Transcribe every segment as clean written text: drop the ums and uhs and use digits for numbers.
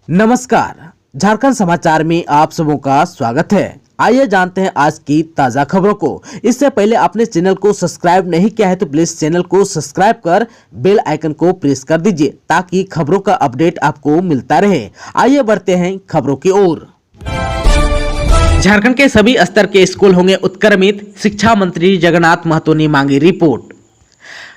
नमस्कार, झारखंड समाचार में आप सबों का स्वागत है। आइए जानते हैं आज की ताजा खबरों को। इससे पहले आपने चैनल को सब्सक्राइब नहीं किया है तो प्लीज चैनल को सब्सक्राइब कर बेल आइकन को प्रेस कर दीजिए ताकि खबरों का अपडेट आपको मिलता रहे। आइए बढ़ते हैं खबरों की ओर। झारखंड के सभी स्तर के स्कूल होंगे उत्क्रमित, शिक्षा मंत्री जगन्नाथ महतो ने मांगी रिपोर्ट।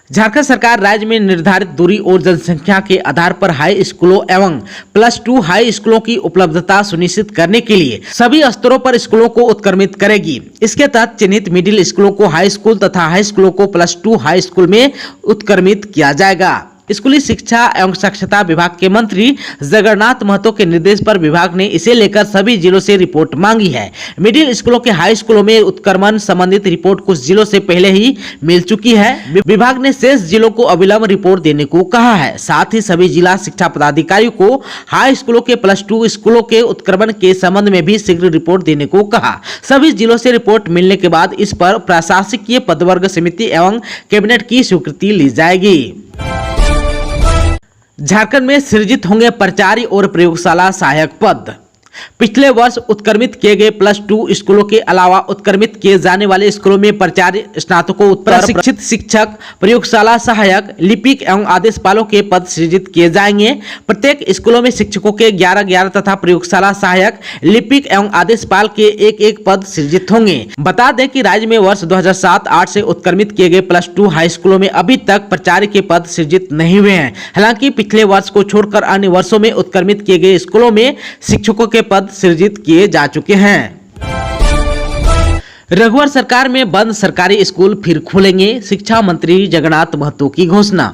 झारखंड सरकार राज्य में निर्धारित दूरी और जनसंख्या के आधार पर हाई स्कूलों एवं +2 हाई स्कूलों की उपलब्धता सुनिश्चित करने के लिए सभी स्तरों पर स्कूलों को उत्क्रमित करेगी। इसके तहत चिन्हित मिडिल स्कूलों को हाई स्कूल तथा हाई स्कूलों को +2 हाई स्कूल में उत्क्रमित किया जाएगा। स्कूली शिक्षा एवं साक्षरता विभाग के मंत्री जगन्नाथ महतो के निर्देश पर विभाग ने इसे लेकर सभी जिलों से रिपोर्ट मांगी है। मिडिल स्कूलों के हाई स्कूलों में उत्क्रमण संबंधित रिपोर्ट कुछ जिलों से पहले ही मिल चुकी है। विभाग ने शेष जिलों को अविलंब रिपोर्ट देने को कहा है। साथ ही सभी जिला शिक्षा पदाधिकारियों को हाई स्कूलों के +2 स्कूलों के उत्क्रमण के संबंध में भी शीघ्र रिपोर्ट देने को कहा। सभी जिलों से रिपोर्ट मिलने के बाद इस पर प्रशासकीय पदवर्ग समिति एवं कैबिनेट की स्वीकृति ली जाएगी। झारखंड में सृजित होंगे प्राचार्य और प्रयोगशाला सहायक पद। पिछले वर्ष उत्क्रमित किए गए +2 स्कूलों के अलावा उत्क्रमित किए जाने वाले स्कूलों में प्राचार्य, स्नातकों, प्रशिक्षित शिक्षक, प्रयोगशाला सहायक, लिपिक एवं आदेशपालों के पद सृजित किए जाएंगे। प्रत्येक स्कूलों में शिक्षकों के 11 तथा प्रयोगशाला सहायक, लिपिक एवं आदेशपाल के 1 पद सृजित होंगे। बता दें कि राज्य में वर्ष 2007-8 से उत्क्रमित किए गए +2 हाई स्कूलों में अभी तक प्राचार्य के पद सृजित नहीं हुए हैं। हालांकि पिछले वर्ष को छोड़कर अन्य वर्षों में उत्क्रमित किए गए स्कूलों में शिक्षकों के पद सृजित किए जा चुके हैं। रघुवर सरकार में बंद सरकारी स्कूल फिर खुलेंगे, शिक्षा मंत्री जगन्नाथ महतो की घोषणा।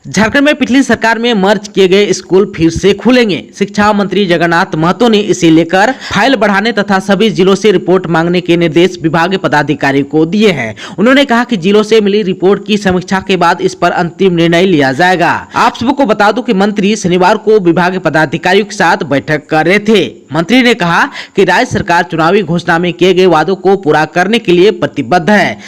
झारखंड में पिछली सरकार में मर्ज किए गए स्कूल फिर से खुलेंगे। शिक्षा मंत्री जगन्नाथ महतो ने इसे लेकर फाइल बढ़ाने तथा सभी जिलों से रिपोर्ट मांगने के निर्देश विभागीय पदाधिकारी को दिए हैं। उन्होंने कहा कि जिलों से मिली रिपोर्ट की समीक्षा के बाद इस पर अंतिम निर्णय लिया जाएगा। आप सबको बता दूं कि मंत्री शनिवार को विभागीय पदाधिकारियों के साथ बैठक कर रहे थे। मंत्री ने कहा कि राज्य सरकार चुनावी घोषणा में किए गए वादों को पूरा करने के लिए प्रतिबद्ध है।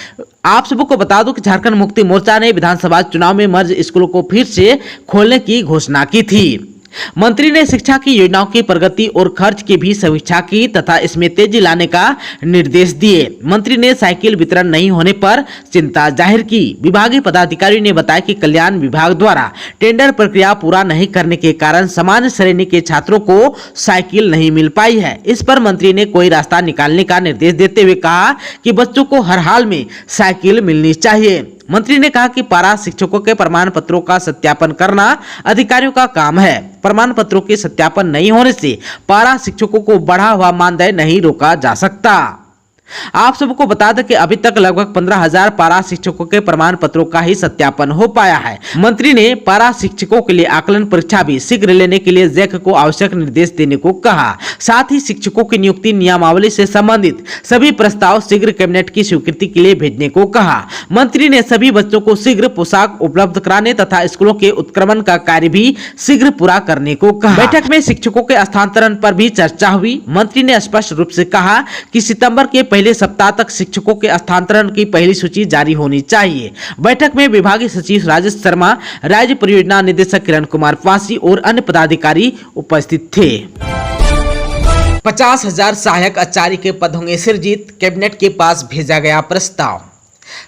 आप सबको बता दूं कि झारखंड मुक्ति मोर्चा ने विधानसभा चुनाव में मर्ज स्कूलों को फिर से खोलने की घोषणा की थी। मंत्री ने शिक्षा की योजनाओं की प्रगति और खर्च की भी समीक्षा की तथा इसमें तेजी लाने का निर्देश दिए। मंत्री ने साइकिल वितरण नहीं होने पर चिंता जाहिर की। विभागीय पदाधिकारी ने बताया कि कल्याण विभाग द्वारा टेंडर प्रक्रिया पूरा नहीं करने के कारण सामान्य श्रेणी के छात्रों को साइकिल नहीं मिल पाई है। इस पर मंत्री ने कोई रास्ता निकालने का निर्देश देते हुए कहा कि बच्चों को हर हाल में साइकिल मिलनी चाहिए। मंत्री ने कहा कि पारा शिक्षकों के प्रमाण पत्रों का सत्यापन करना अधिकारियों का काम है। प्रमाण पत्रों के सत्यापन नहीं होने से पारा शिक्षकों को बढ़ा हुआ मानदेय नहीं रोका जा सकता। आप सबको बता दें कि अभी तक लगभग 15,000 पारा शिक्षकों के प्रमाण पत्रों का ही सत्यापन हो पाया है। मंत्री ने पारा शिक्षकों के लिए आकलन परीक्षा भी शीघ्र लेने के लिए जैक को आवश्यक निर्देश देने को कहा। साथ ही शिक्षकों की नियुक्ति नियमावली से संबंधित सभी प्रस्ताव शीघ्र कैबिनेट की स्वीकृति के लिए भेजने को कहा। मंत्री ने सभी बच्चों को शीघ्र पोशाक उपलब्ध कराने तथा स्कूलों के उत्क्रमण का कार्य भी शीघ्र पूरा करने को कहा। बैठक में शिक्षकों के स्थानांतरण पर भी चर्चा हुई। मंत्री ने स्पष्ट रूप से कहा कि सितंबर के पहले सप्ताह तक शिक्षकों के स्थानांतरण की पहली सूची जारी होनी चाहिए। बैठक में विभागीय सचिव राजेश शर्मा, राज्य परियोजना निदेशक किरण कुमार पासी और अन्य पदाधिकारी उपस्थित थे। 50,000 सहायक आचार्य के पद होंगे सृजित, कैबिनेट के पास भेजा गया प्रस्ताव।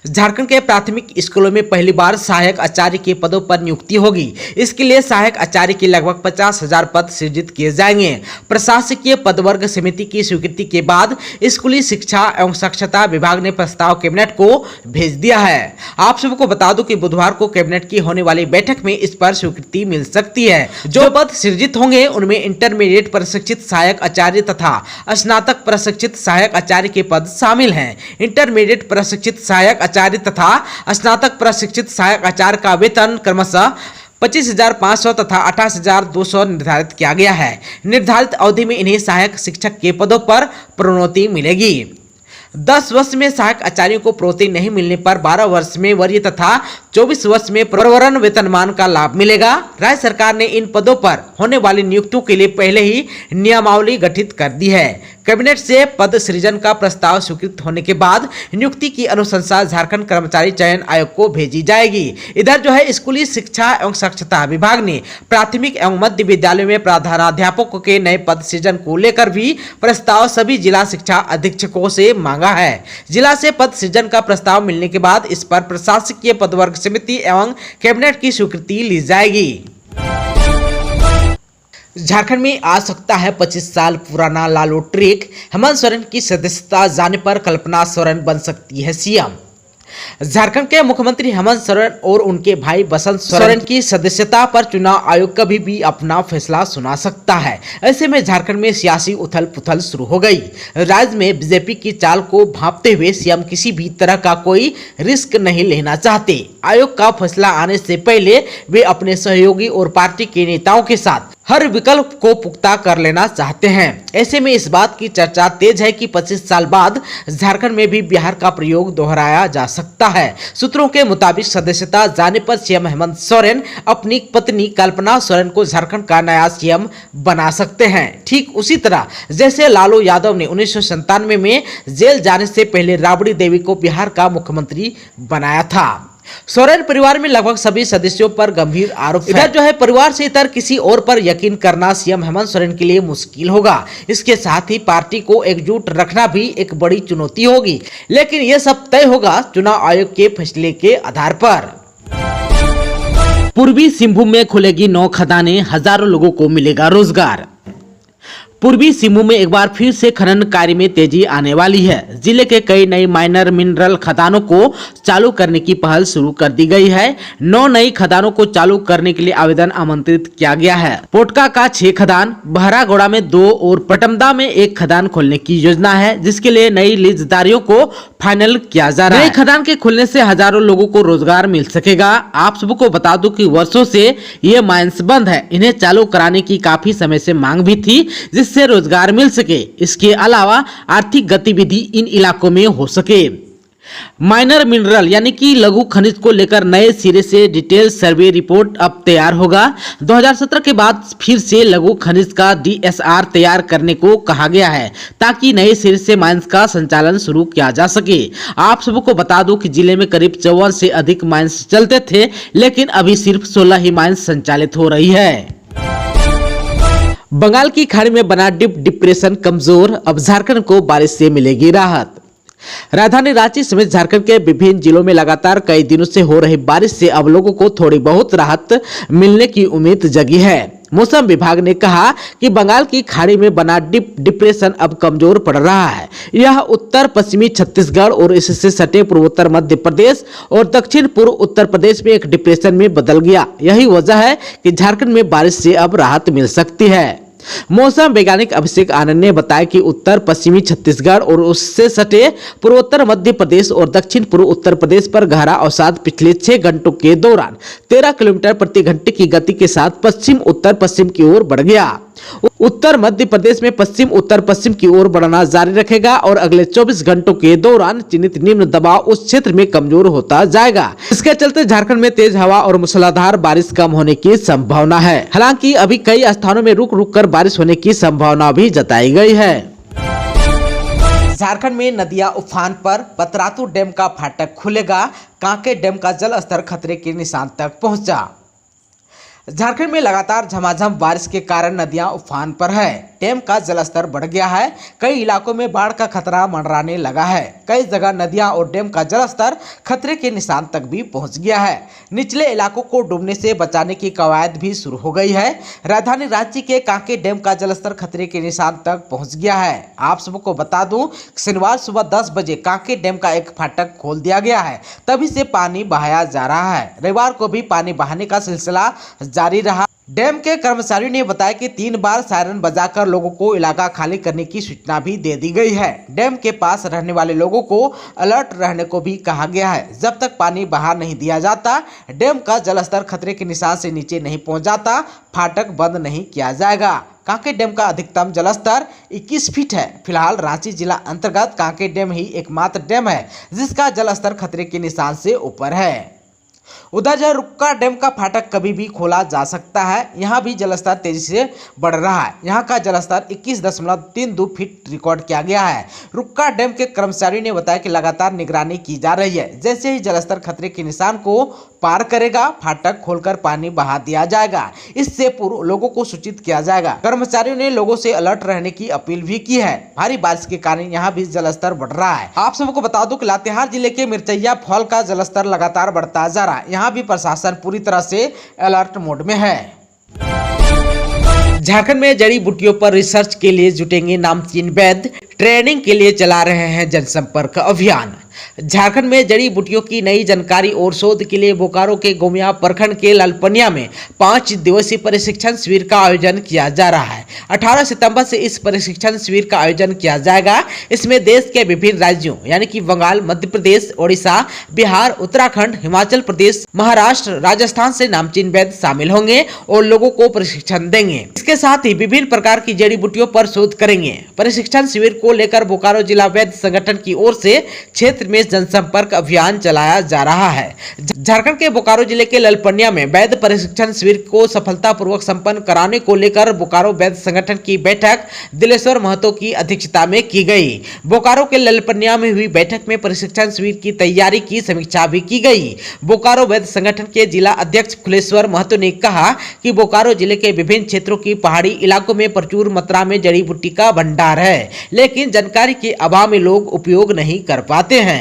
झारखंड के प्राथमिक स्कूलों में पहली बार सहायक आचार्य के पदों पर नियुक्ति होगी। इसके लिए सहायक आचार्य के लगभग 50,000 पद सृजित किए जाएंगे। प्रशासकीय पदवर्ग समिति की स्वीकृति के बाद स्कूली शिक्षा एवं साक्षरता विभाग ने प्रस्ताव कैबिनेट को भेज दिया है। आप सबको बता दूं कि बुधवार को कैबिनेट की होने वाली बैठक में इस पर स्वीकृति मिल सकती है। जो पद सृजित होंगे उनमें इंटरमीडिएट प्रशिक्षित सहायक आचार्य तथा स्नातक प्रशिक्षित सहायक आचार्य के पद शामिल हैं। इंटरमीडिएट प्रशिक्षित सहायक आचार्य तथा स्नातक प्रशिक्षित सहायक आचार्य का वेतन क्रमशः 25,500 तथा 28,200 निर्धारित किया गया है। निर्धारित अवधि में इन्हें सहायक शिक्षक के पदों पर प्रोन्नति मिलेगी। 10 वर्ष में सहायक आचार्यों को प्रोत्साहन नहीं मिलने पर 12 वर्ष में वरीय तथा 24 वर्ष में प्रवरण वेतनमान का लाभ मिलेगा। राज्य सरकार ने इन पदों पर होने वाली नियुक्तियों के लिए पहले ही नियमावली गठित कर दी है। कैबिनेट से पद सृजन का प्रस्ताव स्वीकृत होने के बाद नियुक्ति की अनुशंसा झारखंड कर्मचारी चयन आयोग को भेजी जाएगी। इधर जो है स्कूली शिक्षा एवं साक्षरता विभाग ने प्राथमिक एवं मध्य विद्यालयों में प्रधानाध्यापकों के नए पद सृजन को लेकर भी प्रस्ताव सभी जिला शिक्षा अधीक्षकों से मांगा है। जिला से पद सृजन का प्रस्ताव मिलने के बाद इस पर प्रशासकीय पदवर्ग समिति एवं कैबिनेट की स्वीकृति ली जाएगी। झारखंड में आ सकता है 25 साल पुराना लालू ट्रैक। हेमंत सोरेन की सदस्यता जाने पर कल्पना सोरेन बन सकती है सीएम। झारखंड के मुख्यमंत्री हेमंत सोरेन और उनके भाई बसंत सोरेन की सदस्यता पर चुनाव आयोग कभी भी अपना फैसला सुना सकता है। ऐसे में झारखंड में सियासी उथल पुथल शुरू हो गई। राज्य में बीजेपी की चाल को भांपते हुए सीएम किसी भी तरह का कोई रिस्क नहीं लेना चाहते। आयोग का फैसला आने से पहले वे अपने सहयोगी और पार्टी के नेताओं के साथ हर विकल्प को पुख्ता कर लेना चाहते हैं। ऐसे में इस बात की चर्चा तेज है कि 25 साल बाद झारखंड में भी बिहार का प्रयोग दोहराया जा सकता है। सूत्रों के मुताबिक सदस्यता जाने पर सीएम हेमंत सोरेन अपनी पत्नी कल्पना सोरेन को झारखंड का नया सीएम बना सकते हैं। ठीक उसी तरह जैसे लालू यादव ने 1997 में जेल जाने से पहले राबड़ी देवी को बिहार का मुख्यमंत्री बनाया था। सोरेन परिवार में लगभग सभी सदस्यों पर गंभीर आरोप है। इधर जो है परिवार से इतर किसी और पर यकीन करना सीएम हेमंत सोरेन के लिए मुश्किल होगा। इसके साथ ही पार्टी को एकजुट रखना भी एक बड़ी चुनौती होगी, लेकिन यह सब तय होगा चुनाव आयोग के फैसले के आधार पर। पूर्वी सिंहभूम में खुलेगी 9 खदानें, हजारों लोगों को मिलेगा रोजगार। पूर्वी सिंहभूम में एक बार फिर से खनन कार्य में तेजी आने वाली है। जिले के कई नई माइनर मिनरल खदानों को चालू करने की पहल शुरू कर दी गई है। 9 नई खदानों को चालू करने के लिए आवेदन आमंत्रित किया गया है। पोटका का 6 खदान, बहरागोड़ा में 2 और पटमदा में 1 खदान खोलने की योजना है, जिसके लिए नई लीजदारियों को फाइनल किया जा रहा है। नई खदान के खुलने से हजारों लोगों को रोजगार मिल सकेगा। आप सबको बता दूं कि वर्षों से ये माइंस बंद है। इन्हें चालू कराने की काफी समय से मांग भी थी, जिससे रोजगार मिल सके। इसके अलावा आर्थिक गतिविधि इन इलाकों में हो सके। माइनर मिनरल यानी कि लघु खनिज को लेकर नए सिरे से डिटेल सर्वे रिपोर्ट अब तैयार होगा। 2017 के बाद फिर से लघु खनिज का DSR तैयार करने को कहा गया है, ताकि नए सिरे से माइंस का संचालन शुरू किया जा सके। आप सबको बता दूं कि जिले में करीब 54 से अधिक माइंस चलते थे, लेकिन अभी सिर्फ 16 ही माइंस संचालित हो रही है। बंगाल की खाड़ी में बना डीप डिप्रेशन कमजोर, अब झारखंड को बारिश से मिलेगी राहत। राजधानी रांची समेत झारखंड के विभिन्न जिलों में लगातार कई दिनों से हो रही बारिश से अब लोगों को थोड़ी बहुत राहत मिलने की उम्मीद जगी है। मौसम विभाग ने कहा कि बंगाल की खाड़ी में बना डीप डिप्रेशन अब कमजोर पड़ रहा है। यह उत्तर पश्चिमी छत्तीसगढ़ और इससे सटे पूर्वोत्तर मध्य प्रदेश और दक्षिण पूर्व उत्तर प्रदेश में एक डिप्रेशन में बदल गया। यही वजह है कि झारखंड में बारिश से अब राहत मिल सकती है। मौसम वैज्ञानिक अभिषेक आनंद ने बताया कि उत्तर पश्चिमी छत्तीसगढ़ और उससे सटे पूर्वोत्तर मध्य प्रदेश और दक्षिण पूर्व उत्तर प्रदेश पर गहरा अवसाद पिछले 6 घंटों के दौरान 13 किलोमीटर प्रति घंटे की गति के साथ पश्चिम उत्तर पश्चिम की ओर बढ़ गया। उत्तर मध्य प्रदेश में पश्चिम उत्तर पश्चिम की ओर बढ़ना जारी रखेगा और अगले 24 घंटों के दौरान चिन्हित निम्न दबाव उस क्षेत्र में कमजोर होता जाएगा। इसके चलते झारखंड में तेज हवा और मूसलाधार बारिश कम होने की संभावना है। हालांकि अभी कई स्थानों में रुक रुक कर बारिश होने की संभावना भी जताई गई है। झारखंड में नदियां उफान पर, पतरातू डैम का फाटक खुलेगा, कांके डैम का जल स्तर खतरे के निशान तक पहुंचा। झारखंड में लगातार झमाझम बारिश के कारण नदियां उफान पर है। डैम का जलस्तर बढ़ गया है। कई इलाकों में बाढ़ का खतरा मंडराने लगा है। कई जगह नदियां और डैम का जलस्तर खतरे के निशान तक भी पहुंच गया है। निचले इलाकों को डूबने से बचाने की कवायद भी शुरू हो गई है। राजधानी रांची के कांके डैम का जलस्तर खतरे के निशान तक पहुंच गया है। आप सबको बता दूं, शनिवार सुबह 10 बजे कांके डैम का एक फाटक खोल दिया गया है। तभी से पानी बहाया जा रहा है। रविवार को भी पानी बहाने का सिलसिला जारी रहा। डैम के कर्मचारियों ने बताया कि 3 बार सायरन बजाकर लोगों को इलाका खाली करने की सूचना भी दे दी गई है। डैम के पास रहने वाले लोगों को अलर्ट रहने को भी कहा गया है। जब तक पानी बाहर नहीं दिया जाता, डैम का जलस्तर खतरे के निशान से नीचे नहीं पहुंच जाता, फाटक बंद नहीं किया जाएगा। कांके डैम का अधिकतम जलस्तर 21 फीट है। फिलहाल रांची जिला अंतर्गत कांके डैम ही एकमात्र डैम है जिसका जलस्तर खतरे के निशान से ऊपर है। उधर जो रुक्का डैम का फाटक कभी भी खोला जा सकता है। यहाँ भी जलस्तर तेजी से बढ़ रहा है। यहाँ का जलस्तर 21.32 फीट रिकॉर्ड किया गया है। रुक्का डैम के कर्मचारियों ने बताया कि लगातार निगरानी की जा रही है। जैसे ही जलस्तर खतरे के निशान को पार करेगा, फाटक खोलकर पानी बहा दिया जाएगा। इससे पूर्व लोगों को सूचित किया जाएगा। कर्मचारियों ने लोगों से अलर्ट रहने की अपील भी की है। भारी बारिश के कारण यहाँ भी जलस्तर बढ़ रहा है। आप सबको बता दूं कि लातेहार जिले के मिर्चैया फॉल का जलस्तर लगातार बढ़ता जा रहा है। यहाँ भी प्रशासन पूरी तरह से अलर्ट मोड में है। झारखंड में जड़ी बूटियों पर रिसर्च के लिए जुटेंगे नामचीन वैद्य। ट्रेनिंग के लिए चला रहे हैं जनसंपर्क अभियान। झारखंड में जड़ी बूटियों की नई जानकारी और शोध के लिए बोकारो के गोमिया प्रखंड के लालपनिया में 5 दिवसीय प्रशिक्षण शिविर का आयोजन किया जा रहा है। 18 सितंबर से इस प्रशिक्षण शिविर का आयोजन किया जाएगा। इसमें देश के विभिन्न राज्यों यानी कि बंगाल, मध्य प्रदेश, ओडिशा, बिहार, उत्तराखंड, हिमाचल प्रदेश, महाराष्ट्र, राजस्थान से नामचीन वैद्य शामिल होंगे और लोगों को प्रशिक्षण देंगे। इसके साथ ही विभिन्न प्रकार की जड़ी बूटियों पर शोध करेंगे। प्रशिक्षण शिविर को लेकर बोकारो जिला वैद्य संगठन की ओर से क्षेत्र में जनसंपर्क अभियान चलाया जा रहा है। झारखंड के बोकारो जिले के ललपनिया में वैद्य प्रशिक्षण शिविर को सफलतापूर्वक संपन्न कराने को लेकर बोकारो वैद्य संगठन की बैठक दिलेश्वर महतो की अध्यक्षता में की गई। बोकारो के ललपनिया में हुई बैठक में प्रशिक्षण शिविर की तैयारी की समीक्षा भी की गई। बोकारो वैद्य संगठन के जिला अध्यक्ष फुलेश्वर महतो ने कहा कि बोकारो जिले के विभिन्न क्षेत्रों की पहाड़ी इलाकों में प्रचुर मात्रा में जड़ी बूटी का भंडार है, लेकिन जानकारी के अभाव में लोग उपयोग नहीं कर पाते हैं।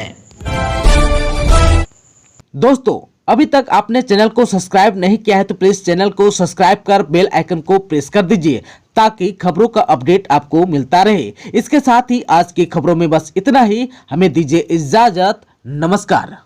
दोस्तों, अभी तक आपने चैनल को सब्सक्राइब नहीं किया है तो प्लीज चैनल को सब्सक्राइब कर बेल आइकन को प्रेस कर दीजिए ताकि खबरों का अपडेट आपको मिलता रहे। इसके साथ ही आज की खबरों में बस इतना ही। हमें दीजिए इजाजत। नमस्कार।